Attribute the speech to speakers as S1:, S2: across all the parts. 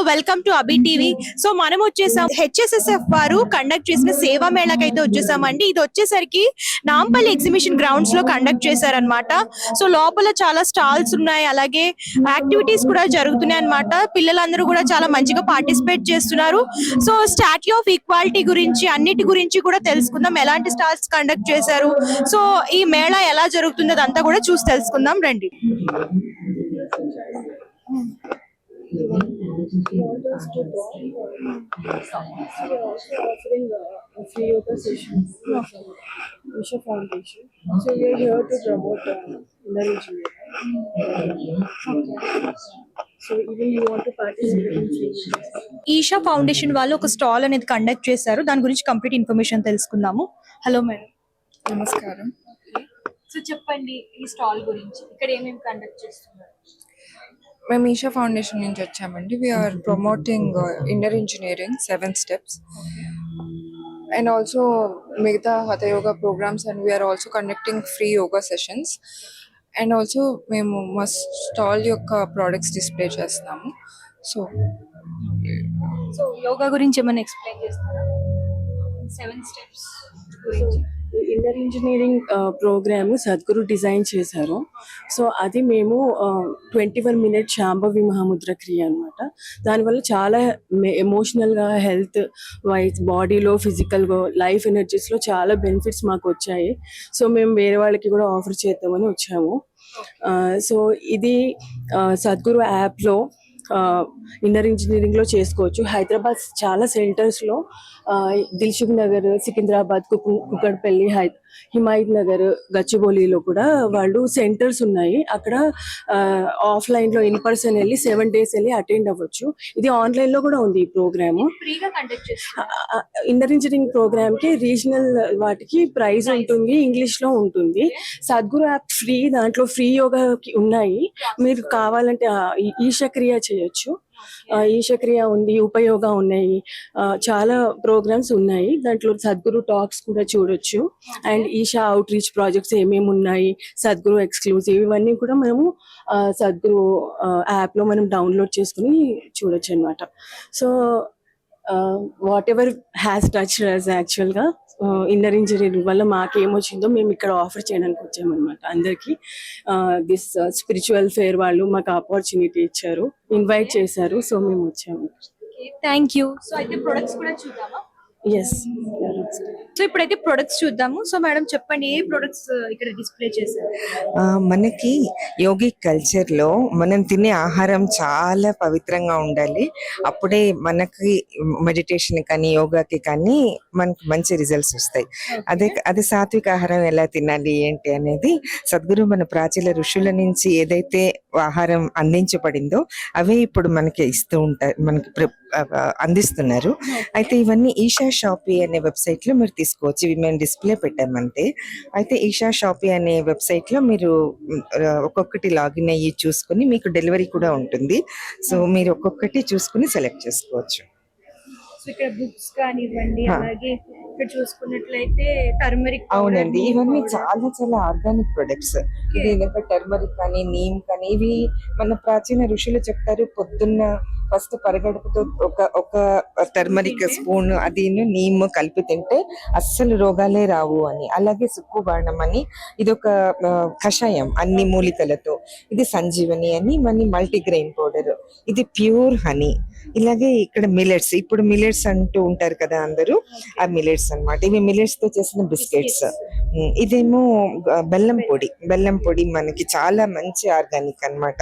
S1: Welcome to Abhi TV. So మనం వచ్చేసాం HSSF వారు కండక్ట్ చేసిన సేవా మేళాకి అయితే వచ్చేసామండి. ఇది వచ్చేసరికి నాంపల్లి ఎగ్జిబిషన్ గ్రౌండ్స్ లో కండక్ట్ చేశారనమాట. సో లోపల చాలా స్టాల్స్ ఉన్నాయి, అలాగే యాక్టివిటీస్ కూడా జరుగుతున్నాయి అనమాట. పిల్లలందరూ కూడా చాలా మంచిగా పార్టిసిపేట్ చేస్తున్నారు. సో స్టాట్యూ ఆఫ్ ఈక్వాలిటీ గురించి అన్నిటి గురించి కూడా తెలుసుకుందాం, ఎలాంటి స్టాల్స్ కండక్ట్ చేశారు, సో ఈ మేళా ఎలా జరుగుతుందో అదంతా కూడా చూసి తెలుసుకుందాం రండి.
S2: We want us to talk. We are also offering a free yoga session from Isha Foundation. So we are here to promote inner engineering. So even you want to participate in free yoga.
S1: Isha foundation వాళ్ళు ఒక stall అనేది conduct చేశారు, దాని గురించి complete information తెలుసుకుందాము. Hello madam.
S2: నమస్కారం.
S1: So చెప్పండి ఈ స్టాల్ గురించి, ఇక్కడ ఏమేమి కండక్ట్ చేస్తున్నారు?
S2: మేము ఈషా ఫౌండేషన్ నుంచి వచ్చామండి. We are promoting inner engineering 7 steps and also మిగతా hatha yoga programs, and we are also conducting free yoga sessions. And also మేము మా స్టాల్ యొక్క ప్రోడక్ట్స్ డిస్ప్లే చేస్తున్నాము.
S1: సో యోగా గురించి ఏమైనా ఎక్స్ప్లెయిన్ చేస్తారా? 7 steps గురించి.
S3: Inner engineering program Sadhguru design చేశారు. సో అది మేము 21 minute శాంభవి మహాముద్ర క్రియ అనమాట. దానివల్ల చాలా ఎమోషనల్గా, హెల్త్ వైజ్, బాడీలో, ఫిజికల్గా, లైఫ్ ఎనర్జీస్లో చాలా బెనిఫిట్స్ మాకు వచ్చాయి. సో మేము వేరే వాళ్ళకి కూడా ఆఫర్ చేద్దామని వచ్చాము. సో ఇది సద్గురు యాప్లో ఇన్నర్ ఇంజనీరింగ్లో చేసుకోవచ్చు. హైదరాబాద్ చాలా సెంటర్స్లో దిల్సుఖ్ నగర్, సికింద్రాబాద్, కుకట్పల్లి, హిమాయత్ నగర్, గచ్చిబౌలిలో కూడా వాళ్ళు సెంటర్స్ ఉన్నాయి. అక్కడ ఆఫ్లైన్లో ఇన్ పర్సన్ వెళ్ళి 7 days వెళ్ళి అటెండ్ అవ్వచ్చు. ఇది ఆన్లైన్లో కూడా ఉంది ఈ ప్రోగ్రాము. ఇన్నర్ ఇంజనీరింగ్ ప్రోగ్రామ్కి రీజనల్ వాటికి ప్రైజ్ ఉంటుంది, ఇంగ్లీష్లో ఉంటుంది. సద్గురు యాప్ ఫ్రీ, దాంట్లో ఫ్రీ యోగా ఉన్నాయి. మీరు కావాలంటే ఈశక్రియ చేయొచ్చు, ఈశక్రియ ఉంది, ఉపయోగ ఉన్నాయి, చాలా ప్రోగ్రామ్స్ ఉన్నాయి. దాంట్లో సద్గురు టాక్స్ కూడా చూడొచ్చు. And Isha outreach projects ఏమేమి ఉన్నాయి, సద్గురు ఎక్స్క్లూజివ్, ఇవన్నీ కూడా మనము సద్గురు యాప్లో మనం డౌన్లోడ్ చేసుకుని చూడొచ్చు అనమాట. So whatever has touch us యాక్చువల్గా ఇన్నర్ ఇంజనీరింగ్ వల్ల మాకేమొచ్చిందో మేము ఇక్కడ ఆఫర్ చేయడానికి వచ్చామన్నమాట. అందరికీ దిస్ స్పిరిచువల్ ఫేర్ వాళ్ళు మాకు ఆపర్చునిటీ ఇచ్చారు, ఇన్వైట్ చేశారు. సో మేము వచ్చాము.
S1: Thank you. సో అయితే ప్రొడక్ట్స్ కూడా చూద్దామా?
S3: ఎస్.
S1: సో ఇప్పుడైతే ప్రొడక్ట్స్ చూద్దాము. సో మేడం చెప్పండి, ఏ ప్రొడక్ట్స్ ఇక్కడ డిస్ప్లే చేశారు?
S4: మనకి యోగిక్ కల్చర్ లో మనం తినే ఆహారం చాలా పవిత్రంగా ఉండాలి. అప్పుడే మనకి మెడిటేషన్ కానీ యోగాకి కానీ మనకి మంచి రిజల్ట్స్ వస్తాయి. అదే సాత్విక ఆహారం ఎలా తినాలి ఏంటి అనేది సద్గురు మన ప్రాచీన ఋషుల నుంచి ఏదైతే ఆహారం అందించబడిందో అవే ఇప్పుడు మనకి ఇస్తూ ఉంటారు, మనకి అందిస్తున్నారు. అయితే ఇవన్నీ ఈషా షాపీ అనే వెబ్సైట్ లో మీరు తీసుకోవచ్చు. ఇవి మేము డిస్ప్లే పెట్టామంటే. అయితే ఈషా షాపీ అనే వెబ్సైట్ లో మీరు ఒక్కొక్కటి లాగిన్ అయ్యి చూసుకుని మీకు డెలివరీ కూడా ఉంటుంది. సో మీరు ఒక్కొక్కటి చూసుకుని సెలెక్ట్ చేసుకోవచ్చు.
S1: సో ఇక్కడ బుక్స్ కానివ్వండి, అలాగే ఇక్కడ చూసుకున్నట్లయితే టర్మరిక్.
S4: అవునండి, ఇవన్నీ చాలా చాలా ఆర్గానిక్ ప్రొడక్ట్స్. ఇది ఏంటంటే టర్మరిక్ కానీ, నీమ్ కానీ, ఇవి మన ప్రాచీన ఋషులు చెప్తారు. పొద్దున్న ఫస్ట్ పరిగడుపుతో ఒక టర్మరిక్ స్పూన్ అది నీమ్ కలిపి తింటే అస్సలు రోగాలే రావు అని. అలాగే సుక్కు బాణం అని, ఇది ఒక కషాయం అన్ని మూలికలతో. ఇది సంజీవని అని, మన మల్టీగ్రెయిన్ పౌడర్, ఇది ప్యూర్ హనీ. ఇలాగే ఇక్కడ మిలెట్స్, ఇప్పుడు మిలెట్స్ అంటూ ఉంటారు కదా అందరూ, ఆ మిలెట్స్ అన్నమాట. ఇవి మిలెట్స్ తో చేసిన బిస్కెట్స్. ఇదేమో బెల్లం పొడి మనకి చాలా మంచి ఆర్గానిక్ అన్నమాట.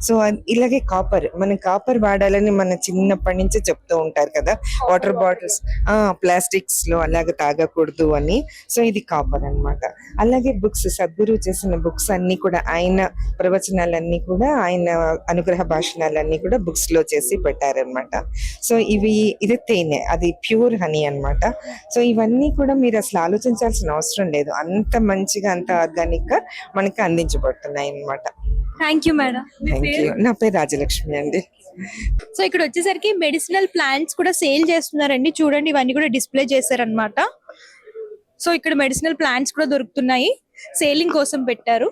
S4: సో ఇలాగే కాపర్, మనం కాపర్ వాడాలని మన చిన్నప్పటి నుంచి చెప్తూ ఉంటారు కదా, వాటర్ బాటిల్స్ ప్లాస్టిక్స్ లో అలాగే తాగకూడదు అని. సో ఇది కాపర్ అన్నమాట. అలాగే బుక్స్, సద్గురు చేసిన బుక్స్ అన్ని కూడా, ఆయన ప్రవచనాలన్నీ కూడా, ఆయన అనుగ్రహ భాషణాలన్నీ కూడా బుక్స్ లో చేసి పెట్టారనమాట. సో ఇది తేనె, అది ప్యూర్ హనీ అన్నమాట. సో ఇవన్నీ కూడా మీరు అసలు ఆలోచించాల్సిన అవసరం లేదు, అంత మంచిగా, అంత ఆర్గానిక్ గా మనకి అందించబడుతున్నాయి అన్నమాట.
S1: Thank you madam.
S4: Thank you. నా పేరు రాజలక్ష్మి అండి.
S1: సో ఇక్కడ వచ్చేసరికి మెడిసినల్ ప్లాంట్స్ కూడా సేల్ చేస్తున్నారండి. చూడండి, ఇవన్నీ కూడా డిస్ప్లే చేశారనమాట. సో ఇక్కడ మెడిసినల్ ప్లాంట్స్ కూడా దొరుకుతున్నాయి, సేలింగ్ కోసం పెట్టారు.